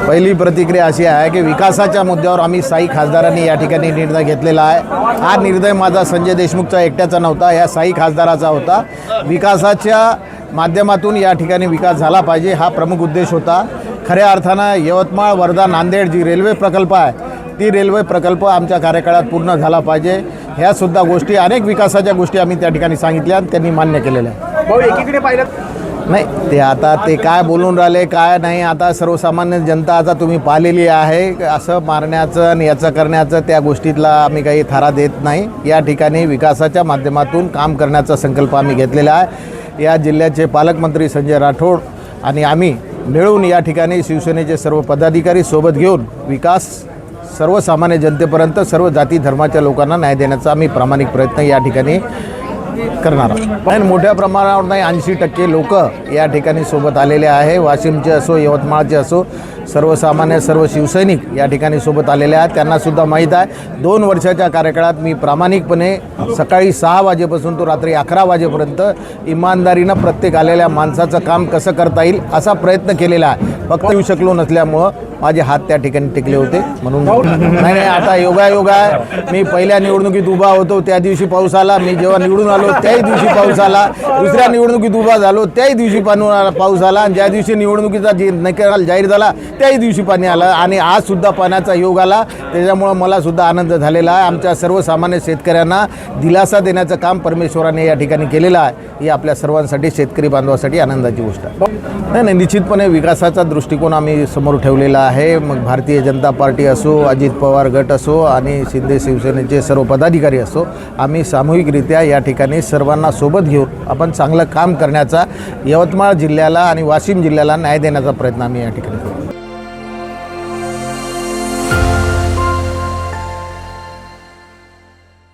पहिली प्रतिक्रिया अशी आहे की विकासाच्या मुद्द्यावर आम्ही स्थायी खासदारांनी या ठिकाणी निर्णय घेतलेला आहे। हा निर्णय माझा संजय देशमुखचा एकट्याचा नव्हता, या स्थायी खासदाराचा होता। विकासाच्या माध्यमातून या ठिकाणी विकास झाला पाहिजे हा प्रमुख उद्देश होता। खऱ्या अर्थानं यवतमाळ वर्धा नांदेड जी रेल्वे प्रकल्प आहे ती रेल्वे प्रकल्प आमच्या कार्यकाळात पूर्ण झाला पाहिजे। ह्यासुद्धा गोष्टी अनेक विकासाच्या गोष्टी आम्ही त्या ठिकाणी सांगितल्या आणि त्यांनी मान्य केलेल्या आहे। भाऊ एकीकडे पाहिलं नाही ते आता ते काय बोलून राहिले काय नाही, आता सर्वसामान्य जनता आता तुम्ही पाहिलेली आहे। असं मारण्याचं आणि याचं करण्याचं त्या गोष्टीतला आम्ही काही थारा देत नाही। या ठिकाणी विकासाच्या माध्यमातून काम करण्याचा संकल्प आम्ही घेतलेला आहे। या जिल्ह्याचे पालकमंत्री संजय राठोड आणि आम्ही मिळून या ठिकाणी शिवसेनेचे सर्व पदाधिकारी सोबत घेऊन विकास सर्वसामान्य जनतेपर्यंत सर्व जाती धर्माच्या लोकांना न्याय देण्याचा आम्ही प्रामाणिक प्रयत्न या ठिकाणी करणार आहोत। पण मोठ्या प्रमाणावर नाही 80% लोक या ठिकाणी सोबत आलेले आहे। वाशिमचे असो यवतमाळचे असो सर्वसामान्य सर्व शिवसैनिक या ठिकाणी सोबत आलेले आहेत। त्यांनासुद्धा माहीत आहे 2 वर्षाच्या कार्यकाळात मी प्रामाणिकपणे सकाळी 6 वाजेपासून तो रात्री 11 वाजेपर्यंत इमानदारीनं प्रत्येक आलेल्या माणसाचं काम कसं करता येईल असा प्रयत्न केलेला आहे। फक्त येऊ शकलो नसल्यामुळं माझे हात त्या ठिकाणी टेकले होते म्हणून नाही आता योगायोग आहे। मी पहिल्या निवडणुकीत उभा होतो त्या दिवशी पाऊस आला, मी जेव्हा निवडून आलो त्याही दिवशी पाऊस आला, दुसऱ्या निवडणुकीत उभा झालो त्याही दिवशी पाऊस आला, आणि ज्या दिवशी निवडणुकीचा निकाल जाहीर झाला त्याही दिवशी पाणी आलं, आणि आजसुद्धा पाण्याचा योग आला। त्याच्यामुळं मलासुद्धा आनंद झालेला आहे। आमच्या सर्वसामान्य शेतकऱ्यांना दिलासा देण्याचं काम परमेश्वराने या ठिकाणी केलेलं आहे। ही आपल्या सर्वांसाठी शेतकरी बांधवासाठी आनंदाची गोष्ट आहे। नाही निश्चितपणे विकासाचा दृष्टिकोन आम्ही समोर ठेवलेला आहे। मग भारतीय जनता पार्टी असो, अजित पवार गट असो आणि शिंदे शिवसेनेचे सर्व पदाधिकारी असो, आम्ही सामूहिकरित्या या ठिकाणी सर्वांना सोबत घेऊन आपण चांगलं काम करण्याचा, यवतमाळ जिल्ह्याला आणि वाशिम जिल्ह्याला न्याय देण्याचा प्रयत्न आम्ही या ठिकाणी करू।